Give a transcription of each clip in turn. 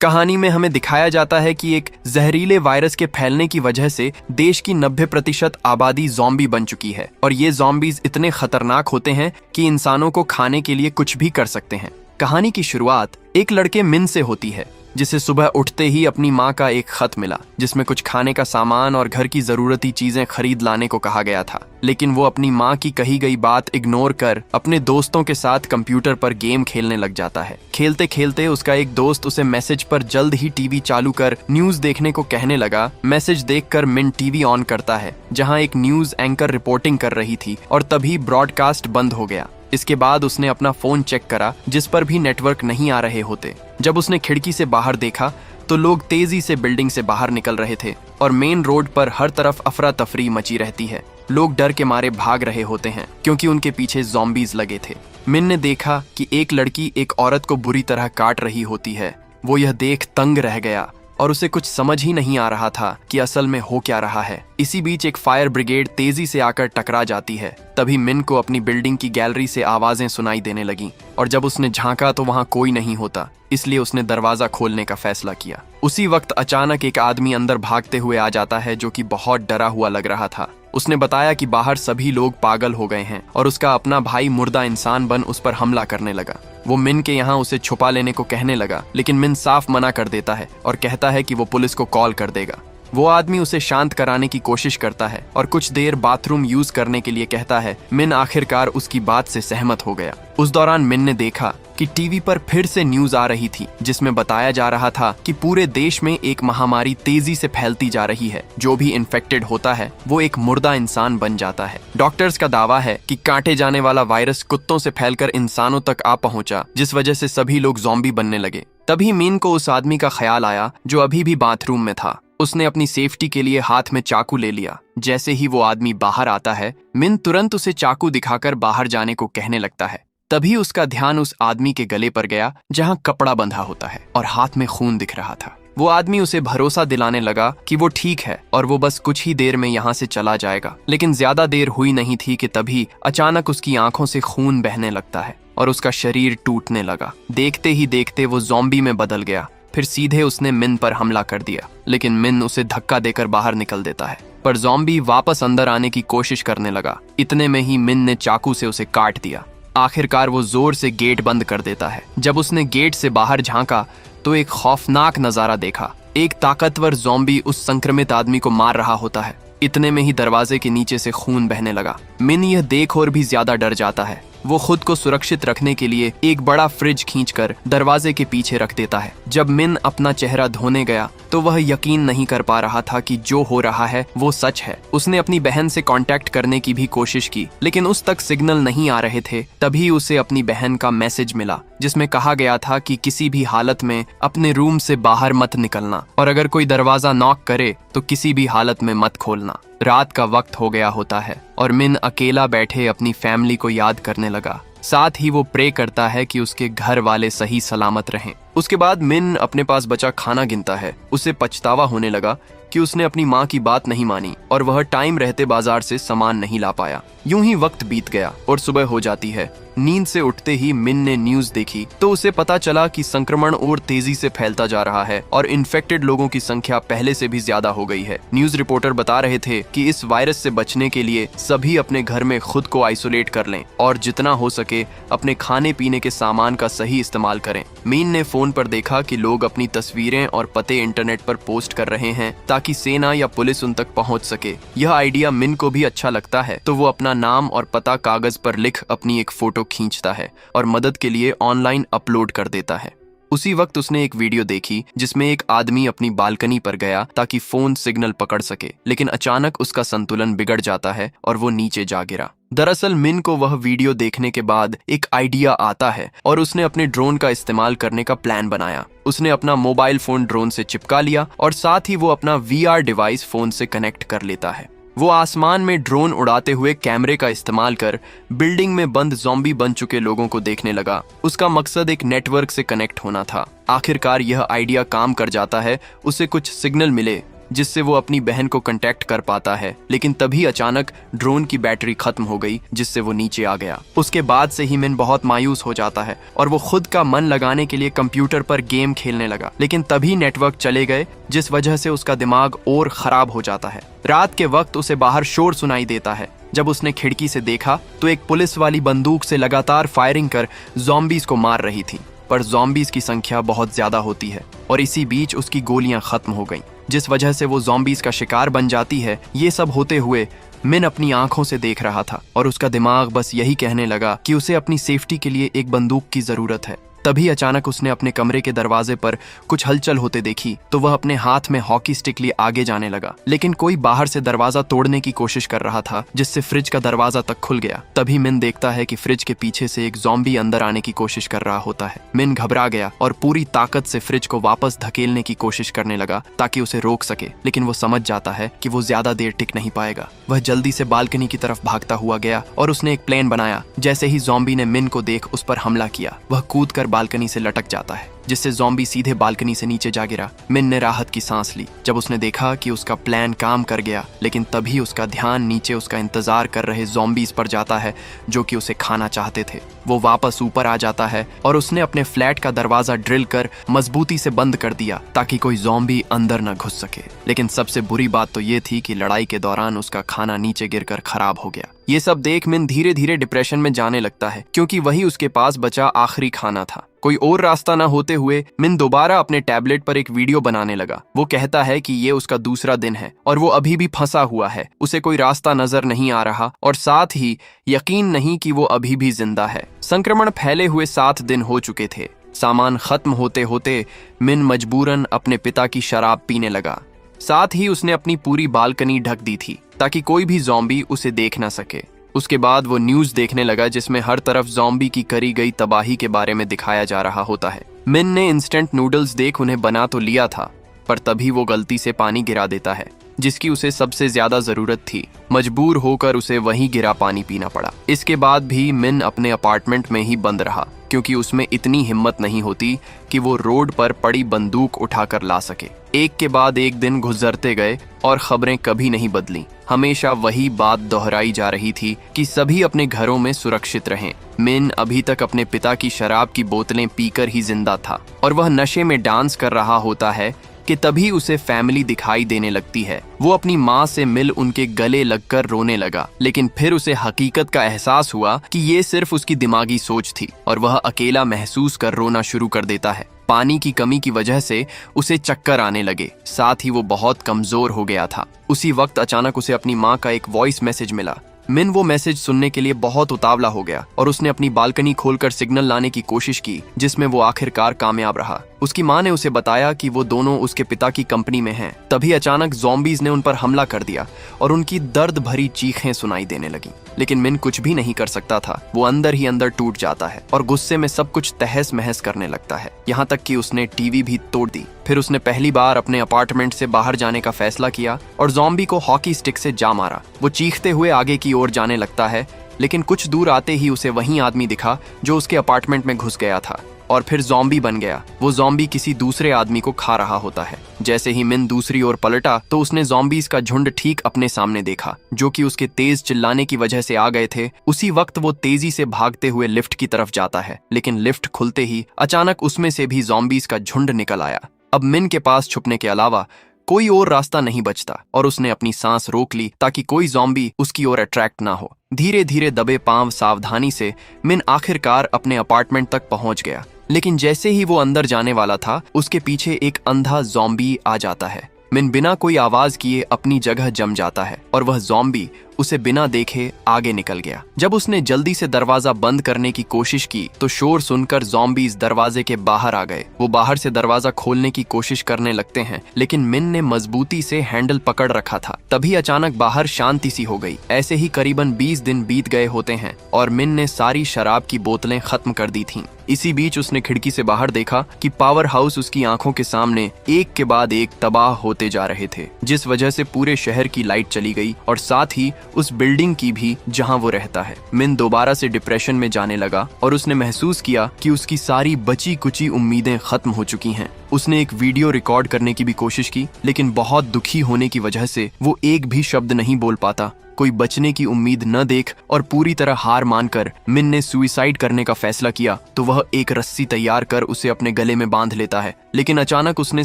कहानी में हमें दिखाया जाता है कि एक जहरीले वायरस के फैलने की वजह से देश की 90% आबादी ज़ॉम्बी बन चुकी है और ये ज़ॉम्बीज इतने खतरनाक होते हैं कि इंसानों को खाने के लिए कुछ भी कर सकते हैं। कहानी की शुरुआत एक लड़के मिन से होती है, जिसे सुबह उठते ही अपनी माँ का एक खत मिला जिसमें कुछ खाने का सामान और घर की जरूरती चीजें खरीद लाने को कहा गया था। लेकिन वो अपनी माँ की कही गई बात इग्नोर कर अपने दोस्तों के साथ कंप्यूटर पर गेम खेलने लग जाता है। खेलते खेलते उसका एक दोस्त उसे मैसेज पर जल्द ही टीवी चालू कर न्यूज देखने को कहने लगा। मैसेज देखकर मिन टीवी ऑन करता है जहाँ एक न्यूज एंकर रिपोर्टिंग कर रही थी और तभी ब्रॉडकास्ट बंद हो गया। इसके बाद उसने अपना फोन चेक करा जिस पर भी नेटवर्क नहीं आ रहे होते। जब उसने खिड़की से बाहर देखा तो लोग तेजी से बिल्डिंग से बाहर निकल रहे थे और मेन रोड पर हर तरफ अफरा तफरी मची रहती है। लोग डर के मारे भाग रहे होते हैं क्योंकि उनके पीछे ज़ॉम्बीज लगे थे। मिन ने देखा कि एक लड़की एक औरत को बुरी तरह काट रही होती है। वो यह देख तंग रह गया और उसे कुछ समझ ही नहीं आ रहा था कि असल में हो क्या रहा है। इसी बीच एक फायर ब्रिगेड तेजी से आकर टकरा जाती है। तभी मिन को अपनी बिल्डिंग की गैलरी से आवाजें सुनाई देने लगीं और जब उसने झांका तो वहां कोई नहीं होता, इसलिए उसने दरवाजा खोलने का फैसला किया। उसी वक्त अचानक एक आदमी अंदर भागते हुए आ जाता है जो कि बहुत डरा हुआ लग रहा था। उसने बताया कि बाहर सभी लोग पागल हो गए हैं और उसका अपना भाई मुर्दा इंसान बन उस पर हमला करने लगा। वो मिन के यहाँ उसे छुपा लेने को कहने लगा, लेकिन मिन साफ मना कर देता है और कहता है कि वो पुलिस को कॉल कर देगा। वो आदमी उसे शांत कराने की कोशिश करता है और कुछ देर बाथरूम यूज करने के लिए कहता है। मिन आखिरकार उसकी बात से सहमत हो गया। उस दौरान मिन ने देखा कि टीवी पर फिर से न्यूज आ रही थी जिसमें बताया जा रहा था कि पूरे देश में एक महामारी तेजी से फैलती जा रही है। जो भी इन्फेक्टेड होता है वो एक मुर्दा इंसान बन जाता है। डॉक्टर्स का दावा है कि काटे जाने वाला वायरस कुत्तों से फैलकर इंसानों तक आ पहुंचा, जिस वजह से सभी लोग ज़ॉम्बी बनने लगे। तभी मिन को उस आदमी का ख्याल आया जो अभी भी बाथरूम में था। उसने अपनी सेफ्टी के लिए हाथ में चाकू ले लिया। जैसे ही वो आदमी बाहर आता है, मिन तुरंत उसे चाकू दिखाकर बाहर जाने को कहने लगता है। तभी उसका ध्यान उस आदमी के गले पर गया जहां कपड़ा बंधा होता है और हाथ में खून दिख रहा था। वो आदमी उसे भरोसा दिलाने लगा कि वो ठीक है और वो बस कुछ ही देर में यहाँ से चला जाएगा। लेकिन ज्यादा देर हुई नहीं थी कि तभी अचानक उसकी आंखों से खून बहने लगता है और उसका शरीर टूटने लगा। देखते ही देखते वो ज़ॉम्बी में बदल गया। फिर सीधे उसने मिन पर हमला कर दिया, लेकिन मिन उसे धक्का देकर बाहर निकल देता है। पर ज़ॉम्बी वापस अंदर आने की कोशिश करने लगा। इतने में ही मिन ने चाकू से उसे काट दिया। आखिरकार वो जोर से गेट बंद कर देता है। जब उसने गेट से बाहर झांका तो एक खौफनाक नजारा देखा। एक ताकतवर ज़ॉम्बी उस संक्रमित आदमी को मार रहा होता है। इतने में ही दरवाजे के नीचे से खून बहने लगा। मिन यह देख और भी ज्यादा डर जाता है। वो खुद को सुरक्षित रखने के लिए एक बड़ा फ्रिज खींचकर दरवाजे के पीछे रख देता है। जब मिन अपना चेहरा धोने गया तो वह यकीन नहीं कर पा रहा था कि जो हो रहा है वो सच है। उसने अपनी बहन से कांटेक्ट करने की भी कोशिश की, लेकिन उस तक सिग्नल नहीं आ रहे थे। तभी उसे अपनी बहन का मैसेज मिला जिसमें कहा गया था कि किसी भी हालत में अपने रूम से बाहर मत निकलना और अगर कोई दरवाजा नॉक करे तो किसी भी हालत में मत खोलना। रात का वक्त हो गया होता है और मिन अकेला बैठे अपनी फैमिली को याद करने लगा। साथ ही वो प्रे करता है कि उसके घर वाले सही सलामत रहें। उसके बाद मिन अपने पास बचा खाना गिनता है। उसे पछतावा होने लगा कि उसने अपनी माँ की बात नहीं मानी और वह टाइम रहते बाजार से सामान नहीं ला पाया। यूं ही वक्त बीत गया और सुबह हो जाती है। नींद से उठते ही मिन ने न्यूज देखी तो उसे पता चला कि संक्रमण और तेजी से फैलता जा रहा है और इन्फेक्टेड लोगों की संख्या पहले से भी ज्यादा हो गई है। न्यूज रिपोर्टर बता रहे थे कि इस वायरस से बचने के लिए सभी अपने घर में खुद को आइसोलेट कर लें और जितना हो सके अपने खाने पीने के सामान का सही इस्तेमाल करें। मिन ने फोन पर देखा कि लोग अपनी तस्वीरें और पते इंटरनेट पर पोस्ट कर रहे हैं ताकि सेना या पुलिस उन तक पहुंच सके। यह आइडिया मिन को भी अच्छा लगता है तो वो अपना नाम और पता कागज पर लिख अपनी एक फोटो खींचता है और मदद के लिए ऑनलाइन अपलोड कर देता है। उसी वक्त उसने एक वीडियो देखी जिसमें एक आदमी अपनी बालकनी पर गया ताकि फोन सिग्नल पकड़ सके, लेकिन अचानक उसका संतुलन बिगड़ जाता है और वो नीचे जा गिरा। दरअसल मिन को वह वीडियो देखने के बाद एक आइडिया आता है और उसने अपने ड्रोन का इस्तेमाल करने का प्लान बनाया। उसने अपना मोबाइल फोन ड्रोन से चिपका लिया और साथ ही वो अपना VR डिवाइस फोन से कनेक्ट कर लेता है। वो आसमान में ड्रोन उड़ाते हुए कैमरे का इस्तेमाल कर बिल्डिंग में बंद ज़ॉम्बी बन चुके लोगों को देखने लगा। उसका मकसद एक नेटवर्क से कनेक्ट होना था। आखिरकार यह आइडिया काम कर जाता है। उसे कुछ सिग्नल मिले जिससे वो अपनी बहन को कांटेक्ट कर पाता है, लेकिन तभी अचानक ड्रोन की बैटरी खत्म हो गई, जिससे वो नीचे आ गया। उसके बाद से ही मिन बहुत मायूस हो जाता है और वो खुद का मन लगाने के लिए कंप्यूटर पर गेम खेलने लगा, लेकिन तभी नेटवर्क चले गए, जिस वजह से उसका दिमाग और खराब हो जाता है। रात के वक्त उसे बाहर शोर सुनाई देता है। जब उसने खिड़की से देखा तो एक पुलिस वाली बंदूक से लगातार फायरिंग कर ज़ॉम्बीज को मार रही थी, पर ज़ॉम्बीज की संख्या बहुत ज्यादा होती है और इसी बीच उसकी गोलियां खत्म हो गईं, जिस वजह से वो ज़ॉम्बीज का शिकार बन जाती है। ये सब होते हुए मिन अपनी आंखों से देख रहा था और उसका दिमाग बस यही कहने लगा कि उसे अपनी सेफ्टी के लिए एक बंदूक की जरूरत है। तभी अचानक उसने अपने कमरे के दरवाजे पर कुछ हलचल होते देखी, तो वह अपने हाथ में हॉकी स्टिक लिए आगे जाने लगा, लेकिन कोई बाहर से दरवाजा तोड़ने की कोशिश कर रहा था, जिससे फ्रिज का दरवाजा तक खुल गया। तभी मिन देखता है कि फ्रिज के पीछे से एक ज़ॉम्बी अंदर आने की कोशिश कर रहा होता है। मिन घबरा गया और पूरी ताकत से फ्रिज को वापस धकेलने की कोशिश करने लगा ताकि उसे रोक सके, लेकिन वो समझ जाता है कि वो ज्यादा देर टिक नहीं पाएगा। वह जल्दी से बालकनी की तरफ भागता हुआ गया और उसने एक प्लान बनाया। जैसे ही ज़ॉम्बी ने मिन को देख उस पर हमला किया, वह कूद कर बालकनी से लटक जाता है, जिससे ज़ॉम्बी सीधे बालकनी से नीचे जा गिरा। मिन ने राहत की सांस ली जब उसने देखा कि उसका प्लान काम कर गया, लेकिन तभी उसका ध्यान नीचे उसका इंतजार कर रहे ज़ॉम्बीज पर जाता है जो कि उसे खाना चाहते थे। वो वापस ऊपर आ जाता है और उसने अपने फ्लैट का दरवाजा ड्रिल कर मजबूती से बंद कर दिया ताकि कोई ज़ॉम्बी अंदर न घुस सके। लेकिन सबसे बुरी बात तो ये थी कि लड़ाई के दौरान उसका खाना नीचे गिरकर खराब हो गया। ये सब देख मिन धीरे धीरे डिप्रेशन में जाने लगता है, क्योंकि वही उसके पास बचा आखिरी खाना था। कोई और रास्ता न होते हुए मिन दोबारा अपने टैबलेट पर एक वीडियो बनाने लगा। वो कहता है कि ये उसका दूसरा दिन है और वो अभी भी फंसा हुआ है, उसे कोई रास्ता नजर नहीं आ रहा और साथ ही यकीन नहीं कि वो अभी भी जिंदा है। संक्रमण फैले हुए 7 दिन हो चुके थे। सामान खत्म होते होते मिन मजबूरन अपने पिता की शराब पीने लगा। साथ ही उसने अपनी पूरी बालकनी ढक दी थी ताकि कोई भी ज़ॉम्बी उसे देख ना सके। उसके बाद वो न्यूज़ देखने लगा, जिसमें हर तरफ ज़ॉम्बी की करी गई तबाही के बारे में दिखाया जा रहा होता है। मिन ने इंस्टेंट नूडल्स देख उन्हें बना तो लिया था, पर तभी वो गलती से पानी गिरा देता है जिसकी उसे सबसे ज्यादा जरूरत थी। मजबूर होकर उसे वहीं गिरा पानी पीना पड़ा। इसके बाद भी मिन अपने अपार्टमेंट में ही बंद रहा, क्योंकि उसमें इतनी हिम्मत नहीं होती कि वो रोड पर पड़ी बंदूक उठाकर ला सके। एक के बाद एक दिन गुजरते गए और खबरें कभी नहीं बदली। हमेशा वही बात दोहराई जा रही थी कि सभी अपने घरों में सुरक्षित रहें। मिन अभी तक अपने पिता की शराब की बोतलें पीकर ही जिंदा था और वह नशे में डांस कर रहा होता है कि तभी उसे फैमिली दिखाई देने लगती है। वो अपनी माँ से मिल उनके गले लगकर रोने लगा, लेकिन फिर उसे हकीकत का एहसास हुआ कि ये सिर्फ उसकी दिमागी सोच थी और वह अकेला महसूस कर रोना शुरू कर देता है। पानी की कमी की वजह से उसे चक्कर आने लगे, साथ ही वो बहुत कमजोर हो गया था। उसी वक्त अचानक उसे अपनी माँ का एक वॉइस मैसेज मिला। मिन वो मैसेज सुनने के लिए बहुत उतावला हो गया और उसने अपनी बालकनी खोलकर सिग्नल लाने की कोशिश की, जिसमें वो आखिरकार कामयाब रहा। उसकी माँ ने उसे बताया कि वो दोनों उसके पिता की कंपनी में हैं। तभी अचानक ज़ॉम्बीज ने उन पर हमला कर दिया और उनकी दर्द भरी चीखें सुनाई देने लगी, लेकिन मिन कुछ भी नहीं कर सकता था। वो अंदर ही अंदर टूट जाता है और गुस्से में सब कुछ तहस महस करने लगता है, यहाँ तक कि उसने टीवी भी तोड़ दी। फिर उसने पहली बार अपने अपार्टमेंट से बाहर जाने का फैसला किया और ज़ॉम्बी को हॉकी स्टिक से जा मारा। वो चीखते हुए आगे की ओर जाने लगता है, लेकिन कुछ दूर आते ही उसे वही आदमी दिखा जो उसके अपार्टमेंट में घुस गया था और फिर ज़ॉम्बी बन गया। वो ज़ॉम्बी किसी दूसरे आदमी को खा रहा होता है। जैसे ही मिन दूसरी ओर पलटा तो उसने ज़ॉम्बीज का झुंड ठीक अपने सामने देखा, जो कि उसके तेज चिल्लाने की वजह से आ गए थे। उसी वक्त वो तेजी से भागते हुए लिफ्ट की तरफ जाता है, लेकिन लिफ्ट खुलते ही अचानक उसमें से भी ज़ॉम्बीज का झुंड निकल आया। अब मिन के पास छुपने के अलावा कोई और रास्ता नहीं बचता और उसने अपनी सांस रोक ली ताकि कोई ज़ॉम्बी उसकी ओर अट्रैक्ट ना हो। धीरे धीरे दबे पांव सावधानी से मिन आखिरकार अपने अपार्टमेंट तक पहुंच गया, लेकिन जैसे ही वो अंदर जाने वाला था, उसके पीछे एक अंधा ज़ॉम्बी आ जाता है। मिन बिना कोई आवाज किए अपनी जगह जम जाता है और वह ज़ॉम्बी उसे बिना देखे आगे निकल गया। जब उसने जल्दी से दरवाजा बंद करने की कोशिश की तो शोर सुनकर ज़ॉम्बीज दरवाजे के बाहर आ गए। वो बाहर से दरवाजा खोलने की कोशिश करने लगते हैं, लेकिन मिन ने मजबूती से हैंडल पकड़ रखा था। तभी अचानक बाहर शांति सी हो गई। ऐसे ही करीबन 20 दिन बीत गए होते हैं और मिन ने सारी शराब की बोतलें खत्म कर दी थीं। इसी बीच उसने खिड़की से बाहर देखा कि पावर हाउस उसकी आंखों के सामने एक के बाद एक तबाह होते जा रहे थे, जिस वजह से पूरे शहर की लाइट चली गई और साथ ही उस बिल्डिंग की भी जहां वो रहता है। मिन दोबारा से डिप्रेशन में जाने लगा और उसने महसूस किया कि उसकी सारी बची कुची उम्मीदें खत्म हो चुकी हैं। उसने एक वीडियो रिकॉर्ड करने की भी कोशिश की, लेकिन बहुत दुखी होने की वजह से वो एक भी शब्द नहीं बोल पाता। कोई बचने की उम्मीद न देख और पूरी तरह हार मानकर मिन ने सुसाइड करने का फैसला किया तो वह एक रस्सी तैयार कर उसे अपने गले में बांध लेता है। लेकिन अचानक उसने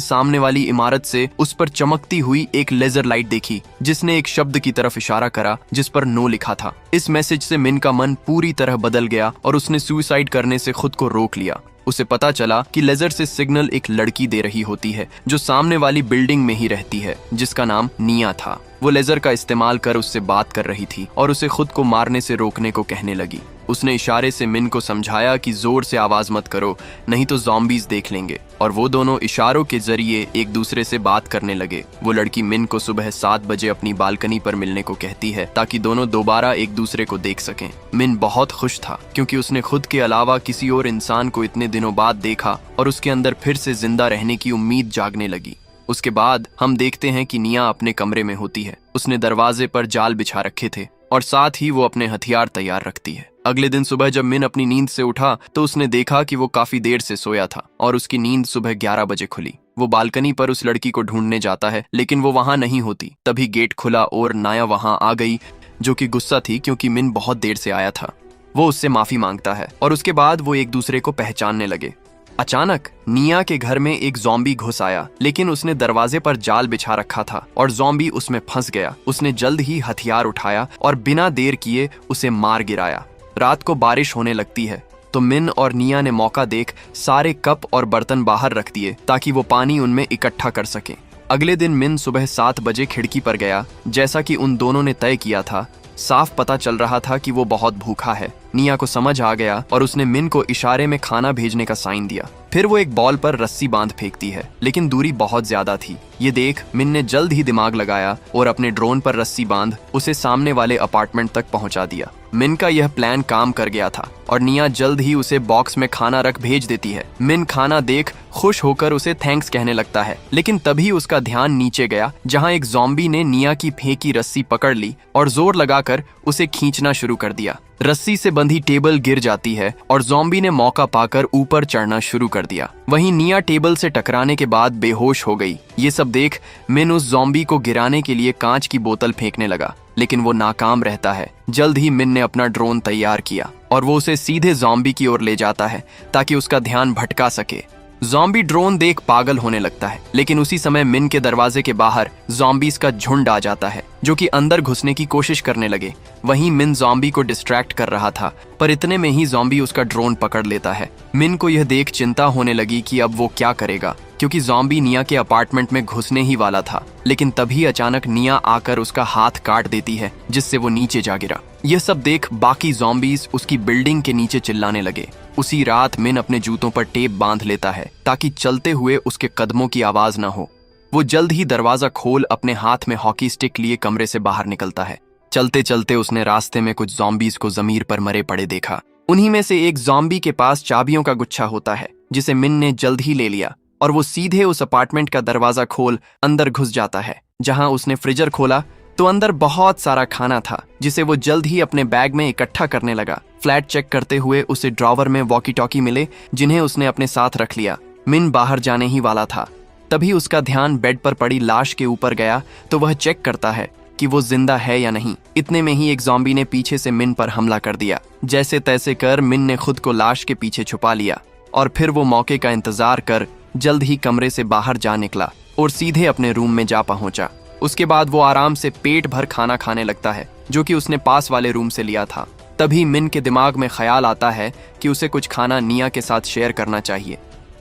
सामने वाली इमारत से उस पर चमकती हुई एक लेजर लाइट देखी, जिसने एक शब्द की तरफ इशारा करा जिस पर नो लिखा था। इस मैसेज से मिन का मन पूरी तरह बदल गया और उसने सुसाइड करने से खुद को रोक लिया। उसे पता चला कि लेजर से सिग्नल एक लड़की दे रही होती है जो सामने वाली बिल्डिंग में ही रहती है, जिसका नाम निया था। वो लेजर का इस्तेमाल कर उससे बात कर रही थी और उसे खुद को मारने से रोकने को कहने लगी। उसने इशारे से मिन को समझाया कि जोर से आवाज मत करो, नहीं तो ज़ॉम्बीज़ देख लेंगे, और वो दोनों इशारों के जरिए एक दूसरे से बात करने लगे। वो लड़की मिन को सुबह 7 बजे अपनी बालकनी पर मिलने को कहती है ताकि दोनों दोबारा एक दूसरे को देख सकें। मिन बहुत खुश था क्योंकि उसने खुद के अलावा किसी और इंसान को इतने दिनों बाद देखा और उसके अंदर फिर से जिंदा रहने की उम्मीद जागने लगी। उसके बाद हम देखते हैं कि निया अपने कमरे में होती है। उसने दरवाजे पर जाल बिछा रखे थे और साथ ही वो अपने हथियार तैयार रखती है। अगले दिन सुबह जब मिन अपनी नींद से उठा तो उसने देखा कि वो काफी देर से सोया था और उसकी नींद सुबह 11 बजे खुली। वो बालकनी पर उस लड़की को ढूंढने जाता है, लेकिन वो वहां नहीं होती। तभी गेट खुला और नाया वहां आ गई, जो कि गुस्सा थी क्योंकि मिन बहुत देर से आया था। वो उससे माफी मांगता है और उसके बाद वो एक दूसरे को पहचानने लगे। अचानक निया के घर में एक ज़ॉम्बी घुस आया, लेकिन उसने दरवाजे पर जाल बिछा रखा था और ज़ॉम्बी उसमें फंस गया। उसने जल्द ही हथियार उठाया और बिना देर किए उसे मार गिराया। रात को बारिश होने लगती है तो मिन और निया ने मौका देख सारे कप और बर्तन बाहर रख दिए ताकि वो पानी उनमें इकट्ठा कर सकें। अगले दिन मिन सुबह 7 बजे खिड़की पर गया, जैसा कि उन दोनों ने तय किया था। साफ पता चल रहा था कि वो बहुत भूखा है। निया को समझ आ गया और उसने मिन को इशारे में खाना भेजने का साइन दिया। फिर वो एक बॉल पर रस्सी बांध फेंकती है, लेकिन दूरी बहुत ज्यादा थी। ये देख मिन ने जल्द ही दिमाग लगाया और अपने ड्रोन पर रस्सी बांध उसे सामने वाले अपार्टमेंट तक पहुंचा दिया। मिन का यह प्लान काम कर गया था और निया जल्द ही उसे बॉक्स में खाना रख भेज देती है। मिन खाना देख खुश होकर उसे थैंक्स कहने लगता है, लेकिन तभी उसका ध्यान नीचे गया जहां एक ज़ॉम्बी ने निया की फेंकी रस्सी पकड़ ली और जोर लगाकर उसे खींचना शुरू कर दिया। रस्सी से बंधी टेबल गिर जाती है और ज़ॉम्बी ने मौका पाकर ऊपर चढ़ना शुरू कर दिया। वहीं निया टेबल से टकराने के बाद बेहोश हो गई। ये सब देख मिन उस ज़ॉम्बी को गिराने के लिए कांच की बोतल फेंकने लगा, लेकिन वो नाकाम रहता है। जल्द ही मिन ने अपना ड्रोन तैयार किया और वो उसे सीधे ज़ॉम्बी की ओर ले जाता है ताकि उसका ध्यान भटका सके। ज़ॉम्बी ड्रोन देख पागल होने लगता है, लेकिन उसी समय मिन के दरवाजे के बाहर ज़ॉम्बीज़ का झुंड आ जाता है जो कि अंदर घुसने की कोशिश करने लगे। वहीं मिन ज़ॉम्बी को डिस्ट्रैक्ट कर रहा था, पर इतने में ही ज़ॉम्बी उसका ड्रोन पकड़ लेता है। मिन को यह देख चिंता होने लगी कि अब वो क्या करेगा, क्योंकि ज़ॉम्बी निया के अपार्टमेंट में घुसने ही वाला था। लेकिन तभी अचानक निया आकर उसका हाथ काट देती है, जिससे वो नीचे जा गिरा। यह सब देख बाकी ज़ॉम्बीज़ उसकी बिल्डिंग के नीचे चिल्लाने लगे। उसी रात मिन अपने जूतों पर टेप बांध लेता है ताकि चलते हुए उसके कदमों की आवाज न हो। वो जल्द ही दरवाजा खोल अपने हाथ में हॉकी स्टिक लिए कमरे से बाहर निकलता है। चलते चलते उसने रास्ते में कुछ ज़ॉम्बीज़ को ज़मीर पर मरे पड़े देखा। उन्हीं में से एक ज़ॉम्बी के पास चाबियों का गुच्छा होता है, जिसे मिन ने जल्द ही ले लिया और वो सीधे उस अपार्टमेंट का दरवाजा खोल अंदर घुस जाता है। जहां उसने फ्रीजर खोला तो अंदर बहुत सारा खाना था, जिसे वो जल्द ही अपने बैग में इकट्ठा करने लगा। फ्लैट चेक करते हुए उसे ड्रॉवर में वॉकी टॉकी मिले, जिन्हें उसने अपने साथ रख लिया। मिन बाहर जाने ही वाला था, तभी उसका ध्यान बेड पर पड़ी लाश के ऊपर गया तो वह चेक करता है कि वो जिंदा है या नहीं। इतने में ही एक ज़ॉम्बी ने पीछे से मिन पर हमला कर दिया। जैसे तैसे कर मिन ने खुद को लाश के पीछे छुपा लिया और फिर वो मौके का इंतजार कर जल्द ही कमरे से बाहर जा निकला और सीधे अपने रूम में जा पहुंचा। उसके बाद वो आराम से पेट भर खाना खाने लगता है, जो कि उसने पास वाले रूम से लिया था। तभी मिन के दिमाग में ख्याल आता है कि उसे कुछ खाना निया के साथ शेयर करना चाहिए।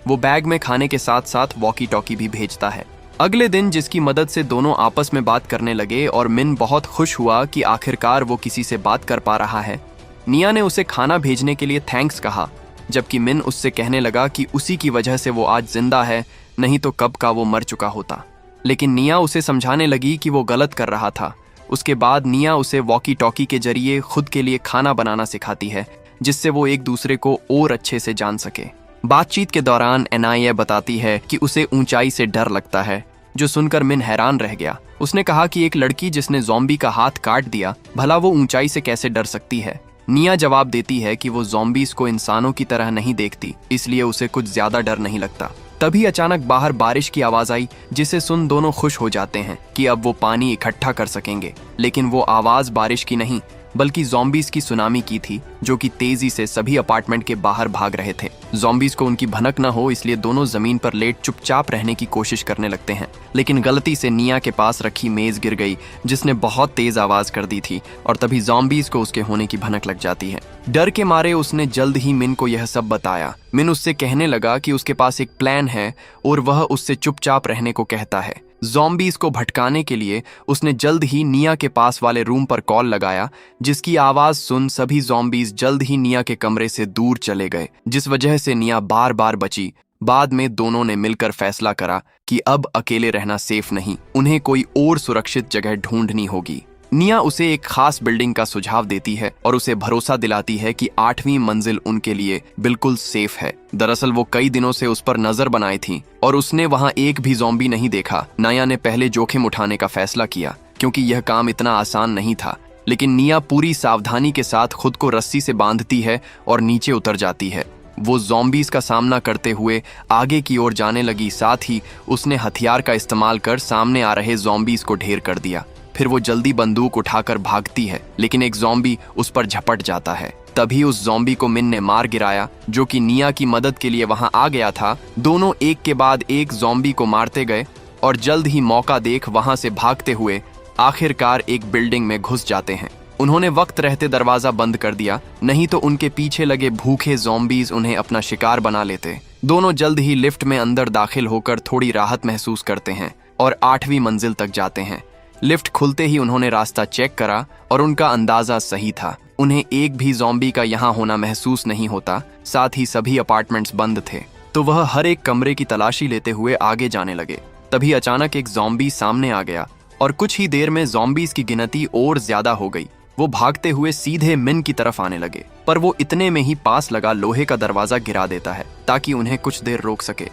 वो बैग में खाने के साथ साथ वॉकी टॉकी भी भेजता है। अगले दिन जिसकी मदद से दोनों आपस में बात करने लगे और मिन बहुत खुश हुआ कि आखिरकार वो किसी से बात कर पा रहा है। निया ने उसे खाना भेजने के लिए थैंक्स कहा, जबकि मिन उससे कहने लगा कि उसी की वजह से वो आज जिंदा है, नहीं तो कब का वो मर चुका होता। लेकिन निया उसे समझाने लगी कि वो गलत कर रहा था। उसके बाद निया उसे वॉकी टॉकी के जरिए खुद के लिए खाना बनाना सिखाती है, जिससे वो एक दूसरे को और अच्छे से जान सके। बातचीत के दौरान एनाया बताती है कि उसे ऊंचाई से डर लगता है, जो सुनकर मिन हैरान रह गया। उसने कहा कि एक लड़की जिसने ज़ॉम्बी का हाथ काट दिया, भला वो ऊंचाई से कैसे डर सकती है। निया जवाब देती है कि वो ज़ॉम्बीज़ को इंसानों की तरह नहीं देखती, इसलिए उसे कुछ ज्यादा डर नहीं लगता। तभी अचानक बाहर बारिश की आवाज आई, जिसे सुन दोनों खुश हो जाते हैं कि अब वो पानी इकट्ठा कर सकेंगे। लेकिन वो आवाज बारिश की नहीं, बल्कि ज़ॉम्बीज की सुनामी की थी, जो कि तेजी से सभी अपार्टमेंट के बाहर भाग रहे थे। ज़ॉम्बीज को उनकी भनक न हो, इसलिए दोनों जमीन पर लेट चुपचाप रहने की कोशिश करने लगते हैं। लेकिन गलती से निया के पास रखी मेज गिर गई, जिसने बहुत तेज आवाज कर दी थी, और तभी ज़ॉम्बीज को उसके होने की भनक लग जाती है। डर के मारे उसने जल्द ही मिन को यह सब बताया। मिन उससे कहने लगा कि उसके पास एक प्लान है और वह उससे चुपचाप रहने को कहता है। ज़ॉम्बीज को भटकाने के लिए उसने जल्द ही निया के पास वाले रूम पर कॉल लगाया, जिसकी आवाज सुन सभी ज़ॉम्बीज जल्द ही निया के कमरे से दूर चले गए, जिस वजह से निया बार बार बची। बाद में दोनों ने मिलकर फैसला करा कि अब अकेले रहना सेफ नहीं, उन्हें कोई और सुरक्षित जगह ढूंढनी होगी। निया उसे एक खास बिल्डिंग का सुझाव देती है और उसे भरोसा दिलाती है कि 8वीं मंजिल उनके लिए बिल्कुल सेफ है। दरअसल वो कई दिनों से उस पर नजर बनाई थी और उसने वहां एक भी ज़ॉम्बी नहीं देखा। निया ने पहले जोखिम उठाने का फैसला किया, क्योंकि यह काम इतना आसान नहीं था। लेकिन निया पूरी सावधानी के साथ खुद को रस्सी से बांधती है और नीचे उतर जाती है। वो ज़ॉम्बीज का सामना करते हुए आगे की ओर जाने लगी, साथ ही उसने हथियार का इस्तेमाल कर सामने आ रहे ज़ॉम्बीज को ढेर कर दिया। फिर वो जल्दी बंदूक उठाकर भागती है, लेकिन एक ज़ॉम्बी उस पर झपट जाता है। तभी उस ज़ॉम्बी को मिन ने मार गिराया, जो कि निया की मदद के लिए वहां आ गया था। दोनों एक के बाद एक ज़ॉम्बी को मारते गए और जल्द ही मौका देख वहां से भागते हुए आखिरकार एक बिल्डिंग में घुस जाते हैं। उन्होंने वक्त रहते दरवाजा बंद कर दिया, नहीं तो उनके पीछे लगे भूखे ज़ॉम्बीज उन्हें अपना शिकार बना लेते। दोनों जल्द ही लिफ्ट में अंदर दाखिल होकर थोड़ी राहत महसूस करते हैं और 8वीं मंजिल तक जाते हैं। लिफ्ट खुलते ही उन्होंने रास्ता चेक करा और उनका अंदाजा सही था। उन्हें एक भी ज़ॉम्बी का यहाँ होना महसूस नहीं होता, साथ ही सभी अपार्टमेंट्स बंद थे। तो वह हर एक कमरे की तलाशी लेते हुए आगे जाने लगे। तभी अचानक एक ज़ॉम्बी सामने आ गया और कुछ ही देर में ज़ॉम्बीज की गिनती और ज्यादा हो गई। वो भागते हुए सीधे मिन की तरफ आने लगे, पर वो इतने में ही पास लगा लोहे का दरवाजा गिरा देता है ताकि उन्हें कुछ देर रोक सके,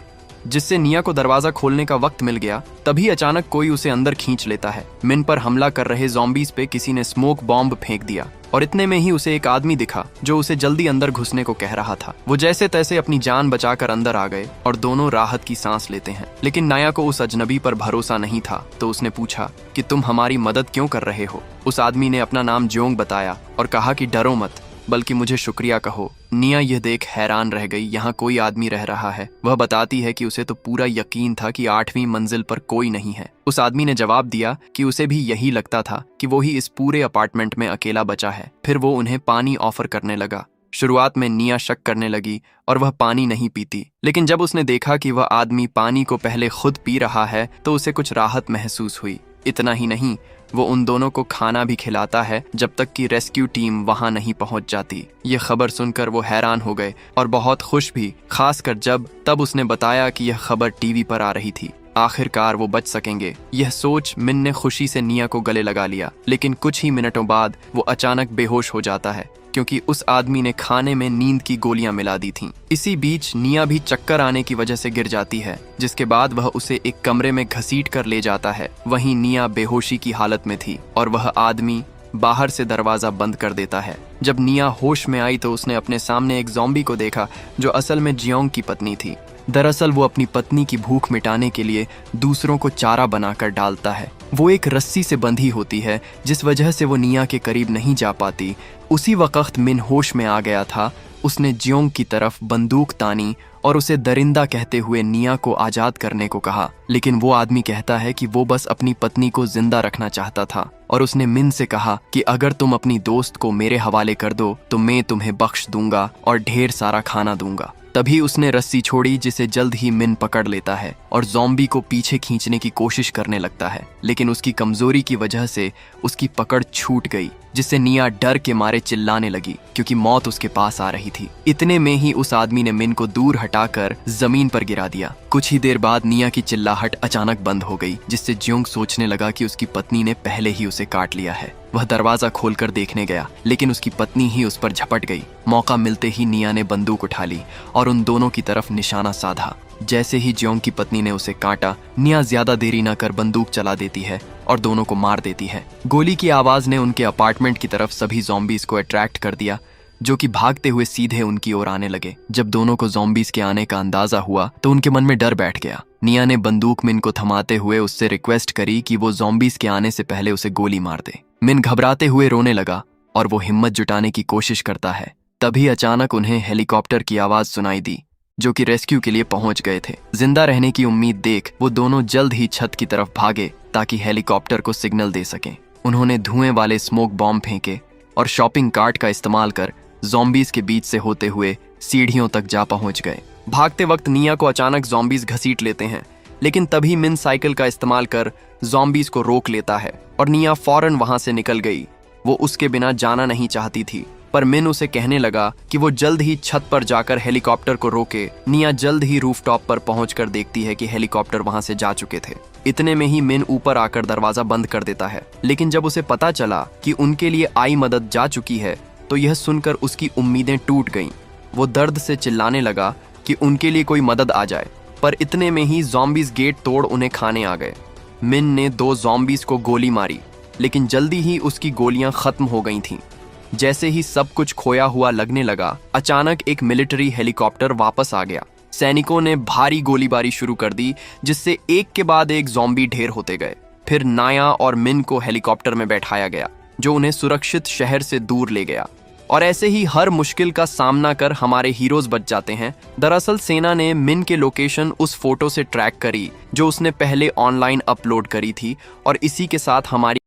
जिससे निया को दरवाजा खोलने का वक्त मिल गया। तभी अचानक कोई उसे अंदर खींच लेता है। मिन पर हमला कर रहे ज़ॉम्बीज पे किसी ने स्मोक बॉम्ब फेंक दिया और इतने में ही उसे एक आदमी दिखा जो उसे जल्दी अंदर घुसने को कह रहा था। वो जैसे तैसे अपनी जान बचाकर अंदर आ गए और दोनों राहत की सांस लेते हैं। लेकिन निया को उस अजनबी पर भरोसा नहीं था, तो उसने पूछा कि तुम हमारी मदद क्यों कर रहे हो। उस आदमी ने अपना नाम जोंग बताया और कहा कि डरो मत, बल्कि मुझे शुक्रिया कहो। निया यह देख हैरान रह गई, यहाँ कोई आदमी रह रहा है। वह बताती है कि उसे तो पूरा यकीन था कि 8वीं मंजिल पर कोई नहीं है। उस आदमी ने जवाब दिया कि उसे भी यही लगता था कि वो ही इस पूरे अपार्टमेंट में अकेला बचा है। फिर वो उन्हें पानी ऑफर करने लगा। शुरुआत में निया शक करने लगी और वह पानी नहीं पीती, लेकिन जब उसने देखा कि वह आदमी पानी को पहले खुद पी रहा है तो उसे कुछ राहत महसूस हुई। इतना ही नहीं, वो उन दोनों को खाना भी खिलाता है जब तक कि रेस्क्यू टीम वहां नहीं पहुंच जाती। ये खबर सुनकर वो हैरान हो गए और बहुत खुश भी, खासकर तब उसने बताया कि यह खबर टीवी पर आ रही थी। आखिरकार वो बच सकेंगे। यह सोच मिन ने खुशी से निया को गले लगा लिया, लेकिन कुछ ही मिनटों बाद वो अचानक बेहोश हो जाता है, क्योंकि उस आदमी ने खाने में नींद की गोलियां मिला दी थीं। इसी बीच निया भी चक्कर आने की वजह से गिर जाती है, जिसके बाद वह उसे एक कमरे में घसीट कर ले जाता है। वहीं निया बेहोशी की हालत में थी और वह आदमी बाहर से दरवाजा बंद कर देता है। जब निया होश में आई तो उसने अपने सामने एक ज़ॉम्बी को देखा, जो असल में जियोंग की पत्नी थी। दरअसल वो अपनी पत्नी की भूख मिटाने के लिए दूसरों को चारा बनाकर डालता है। वो एक रस्सी से बंधी होती है, जिस वजह से वो निया के करीब नहीं जा पाती। उसी वक्त मिन होश में आ गया था। उसने जियोंग की तरफ बंदूक तानी और उसे दरिंदा कहते हुए निया को आजाद करने को कहा, लेकिन वो आदमी कहता है कि वो बस अपनी पत्नी को जिंदा रखना चाहता था। और उसने मिन से कहा कि अगर तुम अपनी दोस्त को मेरे हवाले कर दो तो मैं तुम्हें बख्श दूंगा और ढेर सारा खाना दूंगा। तभी उसने रस्सी छोड़ी, जिसे जल्द ही मिन पकड़ लेता है और ज़ॉम्बी को पीछे खींचने की कोशिश करने लगता है, लेकिन उसकी कमजोरी की वजह से उसकी पकड़ छूट गई, जिससे निया डर के मारे चिल्लाने लगी, क्योंकि मौत उसके पास आ रही थी। इतने में ही उस आदमी ने मिन को दूर हटाकर जमीन पर गिरा दिया। कुछ ही देर बाद निया की चिल्लाहट अचानक बंद हो गई, जिससे जियोंग सोचने लगा कि उसकी पत्नी ने पहले ही उसे काट लिया है। वह दरवाजा खोलकर देखने गया, लेकिन उसकी पत्नी ही उस पर झपट गई। मौका मिलते ही निया ने बंदूक उठा ली और उन दोनों की तरफ निशाना साधा। जैसे ही जियोंग की पत्नी ने उसे काटा, निया ज्यादा देरी न कर बंदूक चला देती है और दोनों को मार देती है। गोली की आवाज ने उनके अपार्टमेंट की तरफ सभी ज़ॉम्बीज को अट्रैक्ट कर दिया, जो कि भागते हुए सीधे उनकी ओर आने लगे। जब दोनों को ज़ॉम्बीज के आने का अंदाजा हुआ तो उनके मन में डर बैठ गया। निया ने बंदूक मिन को थमाते हुए उससे रिक्वेस्ट करी कि वो ज़ॉम्बीज के आने से पहले उसे गोली मार दे। मिन घबराते हुए रोने लगा और वो हिम्मत जुटाने की कोशिश करता है। तभी अचानक उन्हें हेलीकॉप्टर की आवाज सुनाई दी, जो कि रेस्क्यू के लिए पहुंच गए थे। जिंदा रहने की उम्मीद देख वो दोनों जल्द ही छत की तरफ भागे ताकि हेलीकॉप्टर को सिग्नल दे सकें। उन्होंने धुएं वाले स्मोक बॉम्ब फेंके और शॉपिंग कार्ट का इस्तेमाल कर ज़ॉम्बीज के बीच से होते हुए सीढ़ियों तक जा पहुंच गए। भागते वक्त निया को अचानक ज़ॉम्बीज घसीट लेते हैं, लेकिन तभी मिन साइकिल का इस्तेमाल कर ज़ॉम्बीज को रोक लेता है और निया फौरन वहां से निकल गई। वो उसके बिना जाना नहीं चाहती थी, पर मिन उसे कहने लगा कि वो जल्द ही छत पर जाकर हेलीकॉप्टर को रोके। निया जल्द ही रूफटॉप पर पहुंचकर देखती है कि हेलीकॉप्टर वहां से जा चुके थे। इतने में ही मिन ऊपर आकर दरवाजा बंद कर देता है, लेकिन जब उसे पता चला कि उनके लिए आई मदद जा चुकी है तो यह सुनकर उसकी उम्मीदें टूट गईं। वो दर्द से चिल्लाने लगा कि उनके लिए कोई मदद आ जाए, पर इतने में ही ज़ॉम्बीज गेट तोड़ उन्हें खाने आ गए। मिन ने 2 ज़ॉम्बीज को गोली मारी, लेकिन जल्दी ही उसकी गोलियां खत्म हो गई थीं। जैसे ही सब कुछ खोया हुआ लगने लगा, अचानक एक मिलिट्री हेलीकॉप्टर वापस आ गया। सैनिकों ने भारी गोलीबारी शुरू कर दी, जिससे एक के बाद एक ज़ॉम्बी ढेर होते गए। फिर नाया और मिन को हेलीकॉप्टर में बैठाया गया, जो उन्हें सुरक्षित शहर से दूर ले गया। और ऐसे ही हर मुश्किल का सामना कर हमारे हीरोज बच जाते हैं। दरअसल सेना ने मिन के लोकेशन उस फोटो से ट्रैक करी जो उसने पहले ऑनलाइन अपलोड करी थी, और इसी के साथ हमारी